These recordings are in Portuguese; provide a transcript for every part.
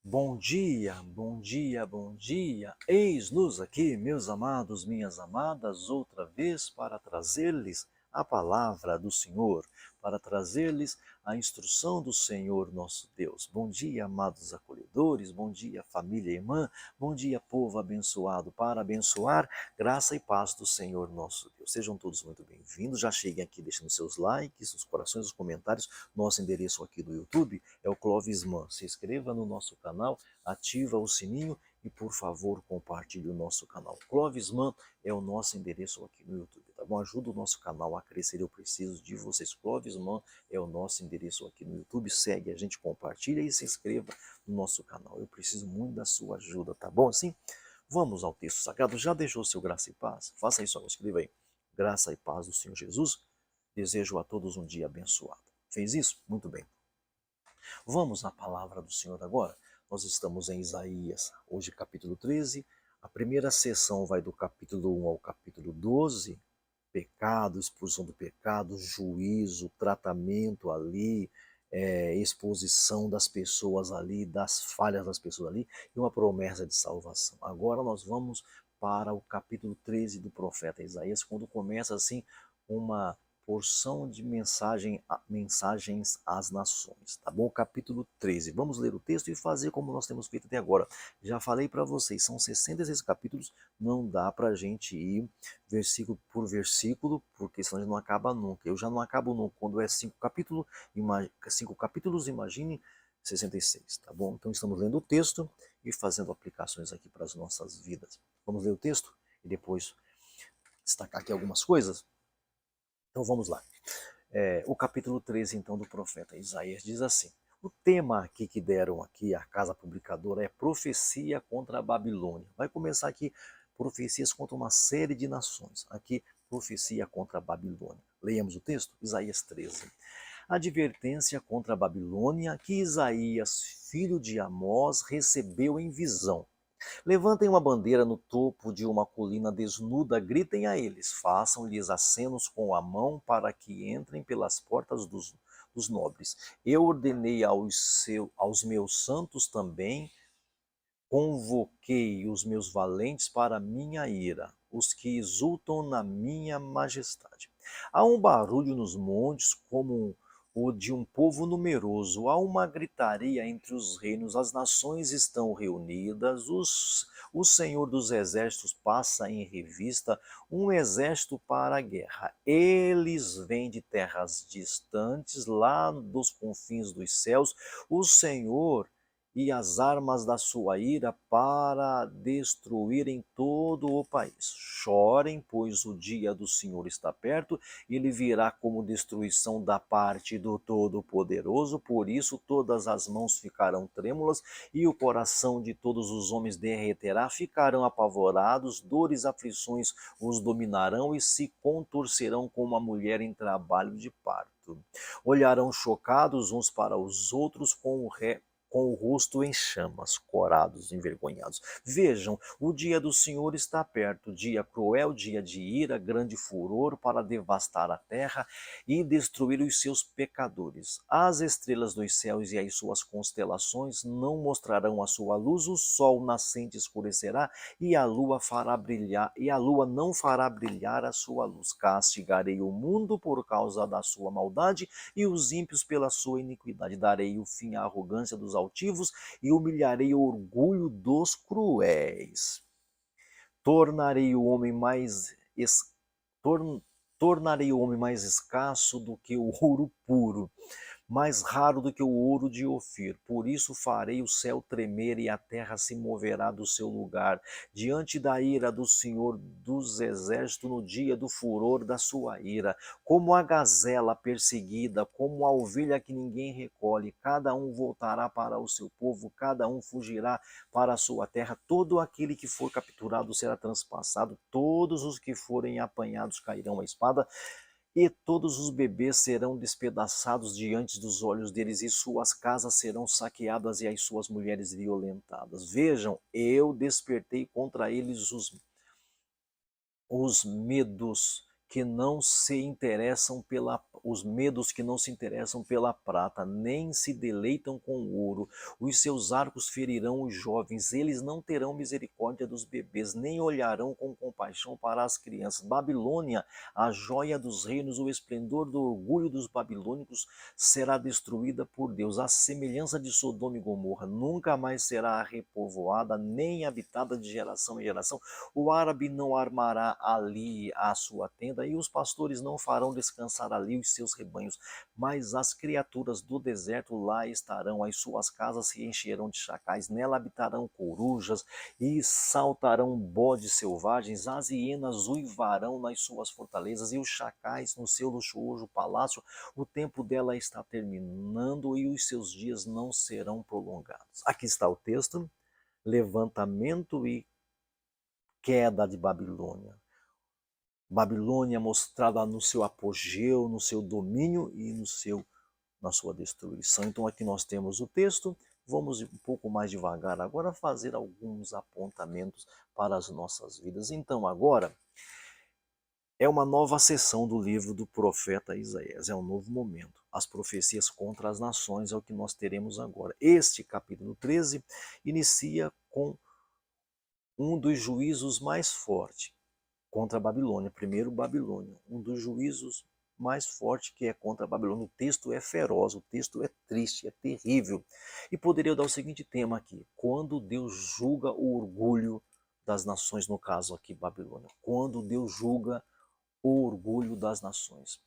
Bom dia, bom dia, bom dia. Eis-nos aqui, meus amados, minhas amadas, outra vez para trazer-lhes a palavra do Senhor, para trazer-lhes a instrução do Senhor nosso Deus. Bom dia, amados acolhedores, bom dia, família irmã, bom dia, povo abençoado, para abençoar, graça e paz do Senhor nosso Deus. Sejam todos muito bem-vindos. Já cheguem aqui deixando seus likes, os corações, os comentários. Nosso endereço aqui do YouTube é o Clovisman. Se inscreva no nosso canal, ativa o sininho e, por favor, compartilhe o nosso canal. Clovisman é o nosso endereço aqui no YouTube, tá bom? Ajuda o nosso canal a crescer, eu preciso de vocês. Clovisman é o nosso endereço aqui no YouTube. Segue a gente, compartilha e se inscreva no nosso canal. Eu preciso muito da sua ajuda, tá bom? Assim, vamos ao texto sagrado. Já deixou seu graça e paz? Faça isso, escreva aí. Graça e paz do Senhor Jesus. Desejo a todos um dia abençoado. Fez isso? Muito bem. Vamos à palavra do Senhor agora. Nós estamos em Isaías, hoje capítulo 13. A primeira sessão vai do capítulo 1 ao capítulo 12. Pecado, expulsão do pecado, juízo, tratamento ali, exposição das pessoas ali, das falhas das pessoas ali, e uma promessa de salvação. Agora nós vamos para o capítulo 13 do profeta Isaías, quando começa assim uma porção de mensagens às nações, tá bom? Capítulo 13. Vamos ler o texto e fazer como nós temos feito até agora. Já falei para vocês, são 66 capítulos, não dá para a gente ir versículo por versículo, porque senão a gente não acaba nunca. Eu já não acabo nunca. Quando é 5 capítulos, imagine 66, tá bom? Então estamos lendo o texto e fazendo aplicações aqui para as nossas vidas. Vamos ler o texto e depois destacar aqui algumas coisas? Então vamos lá. O capítulo 13, então, do profeta Isaías diz assim: o tema aqui que deram aqui, a casa publicadora, é profecia contra a Babilônia. Vai começar aqui profecias contra uma série de nações. Aqui, profecia contra a Babilônia. Leiamos o texto? Isaías 13. Advertência contra a Babilônia que Isaías, filho de Amós, recebeu em visão. Levantem uma bandeira no topo de uma colina desnuda, gritem a eles, façam-lhes acenos com a mão para que entrem pelas portas dos nobres. Eu ordenei aos meus santos também, convoquei os meus valentes para a minha ira, os que exultam na minha majestade. Há um barulho nos montes como o de um povo numeroso, há uma gritaria entre os reinos, as nações estão reunidas, o Senhor dos exércitos passa em revista um exército para a guerra. Eles vêm de terras distantes, lá dos confins dos céus, o Senhor e as armas da sua ira para destruírem todo o país. Chorem, pois o dia do Senhor está perto, ele virá como destruição da parte do Todo-Poderoso, por isso todas as mãos ficarão trêmulas e o coração de todos os homens derreterá, ficarão apavorados, dores e aflições os dominarão e se contorcerão como a mulher em trabalho de parto. Olharão chocados uns para os outros com o rosto em chamas, corados, envergonhados. Vejam, o dia do Senhor está perto, dia cruel, dia de ira, grande furor para devastar a terra e destruir os seus pecadores. As estrelas dos céus e as suas constelações não mostrarão a sua luz, o sol nascente escurecerá e a lua não fará brilhar a sua luz. Castigarei o mundo por causa da sua maldade e os ímpios pela sua iniquidade. Darei o fim à arrogância dos altivos e humilharei o orgulho dos cruéis. Tornarei o homem mais es... Torn... Tornarei o homem mais escasso do que o ouro puro, mais raro do que o ouro de Ofir. Por isso farei o céu tremer e a terra se moverá do seu lugar, diante da ira do Senhor dos exércitos, no dia do furor da sua ira. Como a gazela perseguida, como a ovelha que ninguém recolhe, cada um voltará para o seu povo, cada um fugirá para a sua terra. Todo aquele que for capturado será transpassado, todos os que forem apanhados cairão à espada, e todos os bebês serão despedaçados diante dos olhos deles, e suas casas serão saqueadas e as suas mulheres violentadas. Vejam, eu despertei contra eles os medos que não se interessam os medos que não se interessam pela prata, nem se deleitam com o ouro. Os seus arcos ferirão os jovens, eles não terão misericórdia dos bebês, nem olharão com compaixão para as crianças. Babilônia, a joia dos reinos, o esplendor do orgulho dos babilônicos, será destruída por Deus. A semelhança de Sodoma e Gomorra, nunca mais será repovoada, nem habitada de geração em geração. O árabe não armará ali a sua tenda, e os pastores não farão descansar ali os seus rebanhos, mas as criaturas do deserto lá estarão, as suas casas se encherão de chacais, nela habitarão corujas e saltarão bodes selvagens, as hienas uivarão nas suas fortalezas e os chacais no seu luxuoso palácio. O tempo dela está terminando e os seus dias não serão prolongados. Aqui está o texto: levantamento e queda de Babilônia. Babilônia mostrada no seu apogeu, no seu domínio e na sua destruição. Então aqui nós temos o texto. Vamos um pouco mais devagar agora fazer alguns apontamentos para as nossas vidas. Então agora é uma nova sessão do livro do profeta Isaías, é um novo momento. As profecias contra as nações é o que nós teremos agora. Este capítulo 13 inicia com um dos juízos mais fortes contra a Babilônia. Primeiro, Babilônia, um dos juízos mais fortes que é contra a Babilônia. O texto é feroz, o texto é triste, é terrível. E poderia dar o seguinte tema aqui: quando Deus julga o orgulho das nações, no caso aqui Babilônia. Quando Deus julga o orgulho das nações.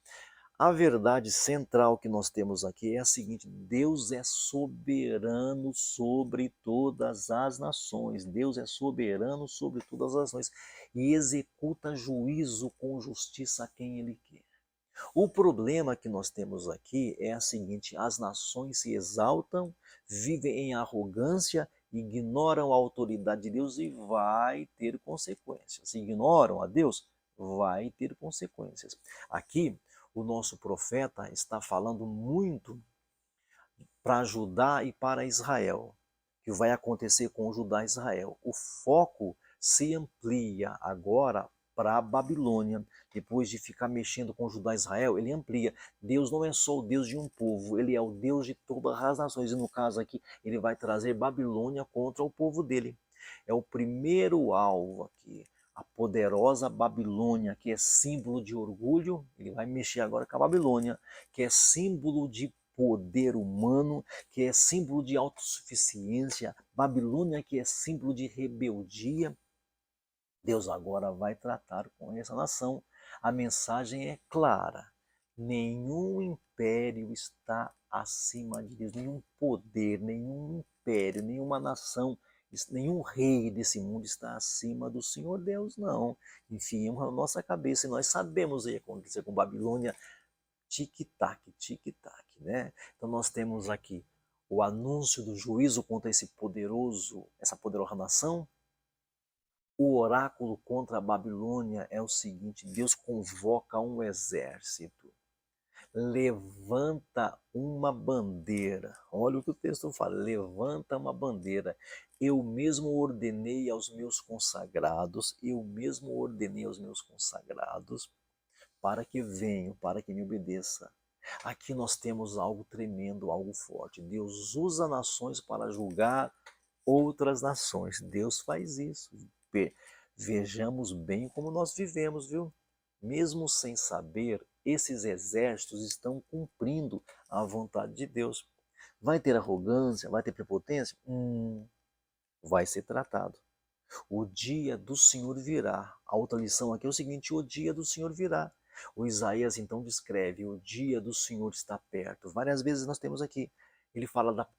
A verdade central que nós temos aqui é a seguinte: Deus é soberano sobre todas as nações. Deus é soberano sobre todas as nações e executa juízo com justiça a quem Ele quer. O problema que nós temos aqui é a seguinte: as nações se exaltam, vivem em arrogância, ignoram a autoridade de Deus e vai ter consequências. Ignoram a Deus, vai ter consequências. Aqui, o nosso profeta está falando muito para Judá e para Israel, que vai acontecer com Judá e Israel. O foco se amplia agora para a Babilônia. Depois de ficar mexendo com Judá e Israel, ele amplia. Deus não é só o Deus de um povo, ele é o Deus de todas as nações. E no caso aqui, ele vai trazer Babilônia contra o povo dele. É o primeiro alvo aqui. A poderosa Babilônia, que é símbolo de orgulho, ele vai mexer agora com a Babilônia, que é símbolo de poder humano, que é símbolo de autossuficiência, Babilônia, que é símbolo de rebeldia. Deus agora vai tratar com essa nação. A mensagem é clara: nenhum império está acima de Deus, nenhum poder, nenhum império, nenhuma nação, nenhum rei desse mundo está acima do Senhor Deus, não. Enfiamos a nossa cabeça e nós sabemos o que acontecer com Babilônia. Tic-tac, tic-tac, né? Então nós temos aqui o anúncio do juízo contra essa poderosa nação. O oráculo contra a Babilônia é o seguinte: Deus convoca um exército, levanta uma bandeira. Olha o que o texto fala: levanta uma bandeira. Eu mesmo ordenei aos meus consagrados, para que venham, para que me obedeça. Aqui nós temos algo tremendo, algo forte. Deus usa nações para julgar outras nações. Deus faz isso. Vejamos bem como nós vivemos, viu? Mesmo sem saber, esses exércitos estão cumprindo a vontade de Deus. Vai ter arrogância, vai ter prepotência? Vai ser tratado. O dia do Senhor virá. A outra lição aqui é o seguinte: o dia do Senhor virá. O Isaías então descreve: o dia do Senhor está perto. Várias vezes nós temos aqui. Ele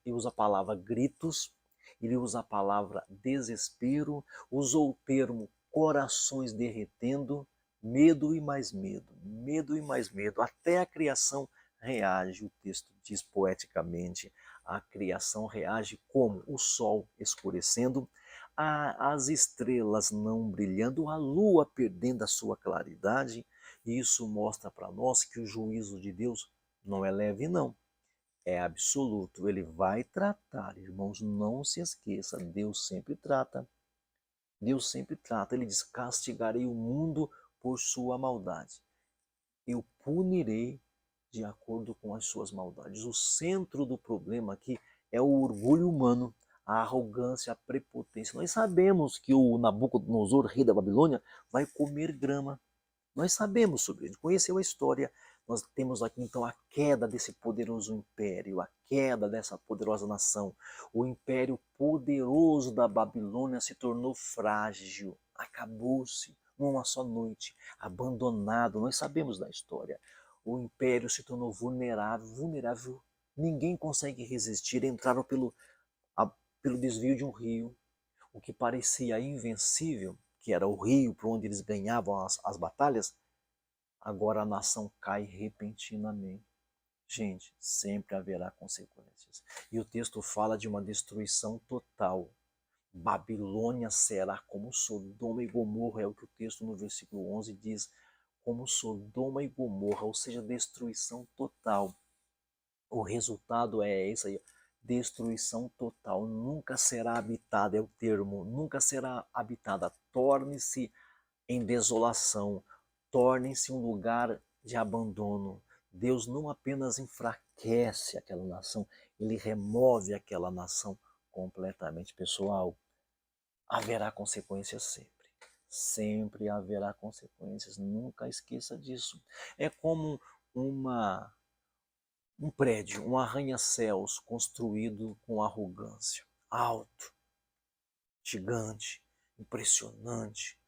usa a palavra gritos, ele usa a palavra desespero, usou o termo corações derretendo, medo e mais medo, medo e mais medo. Até a criação reage, o texto diz poeticamente. A criação reage como? O sol escurecendo, as estrelas não brilhando, a lua perdendo a sua claridade. E isso mostra para nós que o juízo de Deus não é leve, não. É absoluto. Ele vai tratar, irmãos, não se esqueça, Deus sempre trata. Deus sempre trata. Ele diz: castigarei o mundo por sua maldade. eu punirei de acordo com as suas maldades. O centro do problema aqui é o orgulho humano, a arrogância, a prepotência. Nós sabemos que o Nabucodonosor, rei da Babilônia, vai comer grama. Nós sabemos sobre ele, conheceu a história. Nós temos aqui então a queda desse poderoso império, a queda dessa poderosa nação. O império poderoso da Babilônia se tornou frágil, acabou-se numa só noite, abandonado. Nós sabemos da história. O império se tornou vulnerável, vulnerável. Ninguém consegue resistir. Entraram pelo desvio de um rio. O que parecia invencível, que era o rio por onde eles ganhavam as batalhas, agora a nação cai repentinamente. Gente, sempre haverá consequências. E o texto fala de uma destruição total. Babilônia será como Sodoma e Gomorra, é o que o texto no versículo 11 diz, como Sodoma e Gomorra, ou seja, destruição total. O resultado é esse aí, destruição total, nunca será habitada, é o termo, nunca será habitada, torne-se em desolação, torne-se um lugar de abandono. Deus não apenas enfraquece aquela nação, ele remove aquela nação completamente. Pessoal, haverá consequências sempre. Sempre haverá consequências, nunca esqueça disso. É como uma um prédio, um arranha-céus construído com arrogância, alto, gigante, impressionante,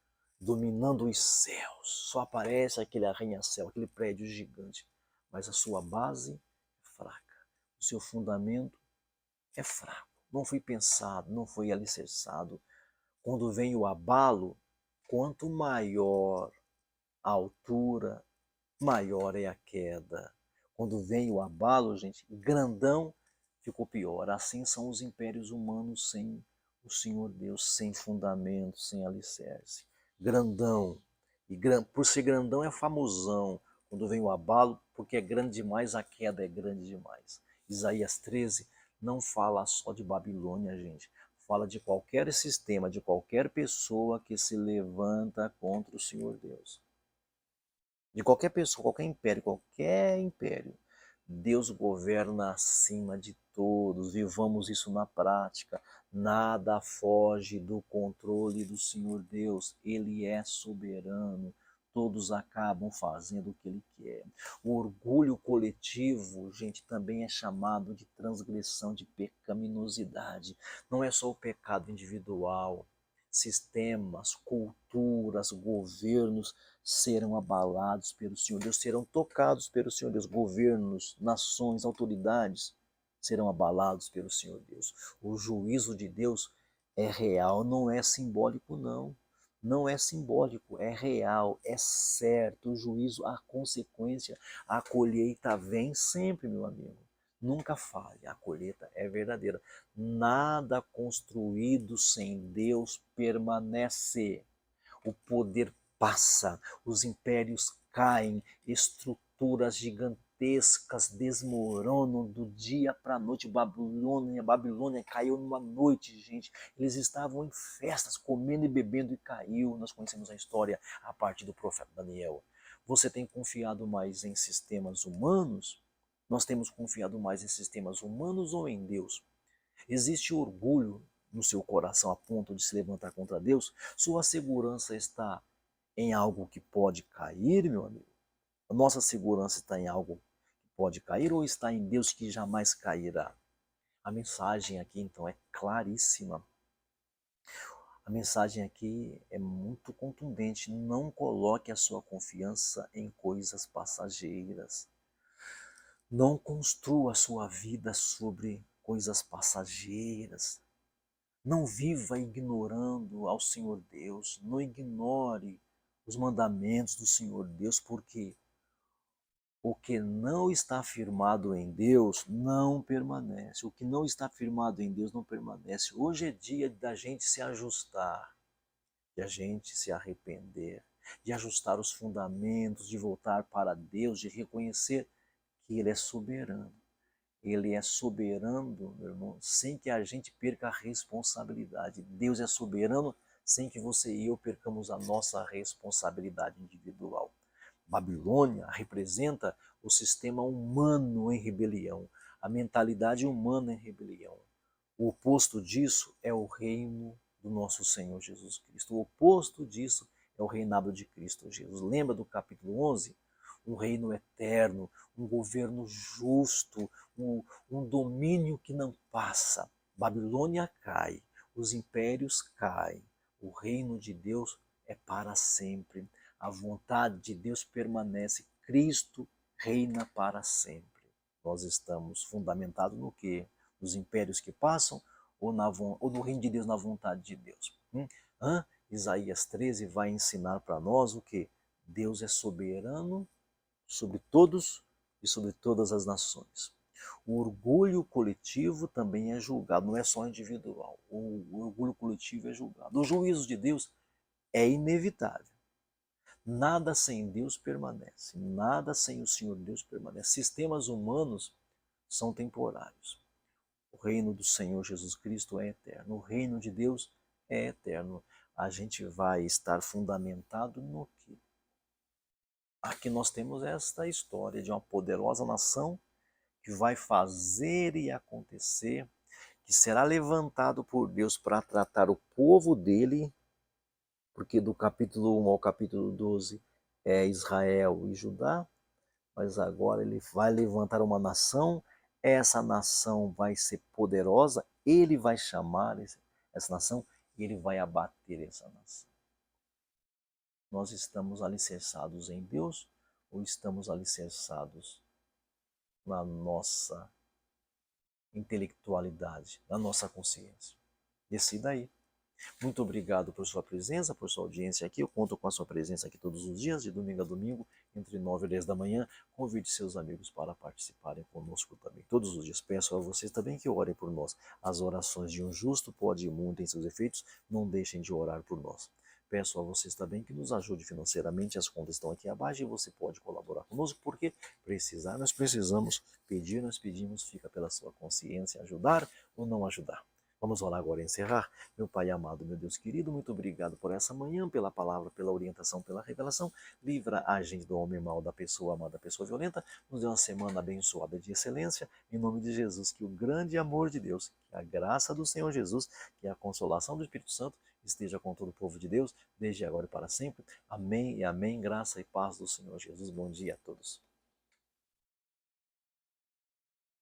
dominando os céus. Só aparece aquele arranha-céu, aquele prédio gigante, mas a sua base é fraca, o seu fundamento é fraco, não foi pensado, não foi alicerçado. Quando vem o abalo, quanto maior a altura, maior é a queda. Quando vem o abalo, gente, grandão, ficou pior. Assim são os impérios humanos sem o Senhor Deus, sem fundamento, sem alicerce. Grandão. E por ser grandão é famosão. Quando vem o abalo, porque é grande demais, a queda é grande demais. Isaías 13 não fala só de Babilônia, gente. Fala de qualquer sistema, de qualquer pessoa que se levanta contra o Senhor Deus. De qualquer pessoa, qualquer império, Deus governa acima de todos. Vivamos isso na prática. Nada foge do controle do Senhor Deus. Ele é soberano. Todos acabam fazendo o que ele quer. O orgulho coletivo, gente, também é chamado de transgressão, de pecaminosidade. Não é só o pecado individual. Sistemas, culturas, governos serão abalados pelo Senhor Deus, serão tocados pelo Senhor Deus. Governos, nações, autoridades serão abalados pelo Senhor Deus. O juízo de Deus é real, não é simbólico, não. Não é simbólico, é real, é certo. O juízo, a consequência, a colheita vem sempre, meu amigo. Nunca falhe, a colheita é verdadeira. Nada construído sem Deus permanece. O poder passa, os impérios caem, estruturas gigantescas desmoronam do dia para a noite. Babilônia caiu numa noite, gente. Eles estavam em festas, comendo e bebendo e caiu. Nós conhecemos a história a partir do profeta Daniel. Você tem confiado mais em sistemas humanos? Nós temos confiado mais em sistemas humanos ou em Deus? Existe orgulho no seu coração a ponto de se levantar contra Deus? Sua segurança está em algo que pode cair, meu amigo? A nossa segurança está em algo que pode cair ou está em Deus que jamais cairá? A mensagem aqui então é claríssima. A mensagem aqui é muito contundente. Não coloque a sua confiança em coisas passageiras. Não construa a sua vida sobre coisas passageiras. Não viva ignorando ao Senhor Deus, não ignore os mandamentos do Senhor Deus, porque o que não está firmado em Deus não permanece. O que não está firmado em Deus não permanece. Hoje é dia da gente se ajustar, de a gente se arrepender, de ajustar os fundamentos, de voltar para Deus, de reconhecer que Ele é soberano. Ele é soberano, meu irmão, sem que a gente perca a responsabilidade. Deus é soberano sem que você e eu percamos a nossa responsabilidade individual. Babilônia representa o sistema humano em rebelião, a mentalidade humana em rebelião. O oposto disso é o reino do nosso Senhor Jesus Cristo. O oposto disso é o reinado de Cristo Jesus. Lembra do capítulo 11? Um reino eterno, um governo justo, um domínio que não passa. Babilônia cai, os impérios caem, o reino de Deus é para sempre. A vontade de Deus permanece, Cristo reina para sempre. Nós estamos fundamentados no quê? Nos impérios que passam ou no reino de Deus, na vontade de Deus? Isaías 13 vai ensinar para nós o que? Deus é soberano sobre todos e sobre todas as nações. O orgulho coletivo também é julgado, não é só individual. O orgulho coletivo é julgado. O juízo de Deus é inevitável. Nada sem Deus permanece, nada sem o Senhor Deus permanece. Sistemas humanos são temporários. O reino do Senhor Jesus Cristo é eterno. O reino de Deus é eterno. A gente vai estar fundamentado no quê? Aqui nós temos esta história de uma poderosa nação que vai fazer e acontecer, que será levantado por Deus para tratar o povo dele, porque do capítulo 1 ao capítulo 12 é Israel e Judá, mas agora ele vai levantar uma nação, essa nação vai ser poderosa, ele vai chamar essa nação e ele vai abater essa nação. Nós estamos alicerçados em Deus ou estamos alicerçados na nossa intelectualidade, na nossa consciência? Decida aí. Muito obrigado por sua presença, por sua audiência aqui. Eu conto com a sua presença aqui todos os dias, de domingo a domingo, entre 9 e 10 da manhã. Convide seus amigos para participarem conosco também. Todos os dias peço a vocês também que orem por nós. As orações de um justo podem ir muito em seus efeitos. Não deixem de orar por nós. Peço a vocês também que nos ajude financeiramente. As contas estão aqui abaixo e você pode colaborar conosco, porque precisar nós precisamos, pedir nós pedimos, fica pela sua consciência ajudar ou não ajudar. Vamos orar agora e encerrar. Meu Pai amado, meu Deus querido, muito obrigado por essa manhã, pela palavra, pela orientação, pela revelação. Livra a gente do homem mau, da pessoa amada, da pessoa violenta. Nos dê uma semana abençoada de excelência. Em nome de Jesus, que o grande amor de Deus, que a graça do Senhor Jesus, que a consolação do Espírito Santo esteja com todo o povo de Deus, desde agora e para sempre. Amém e amém. Graça e paz do Senhor Jesus. Bom dia a todos.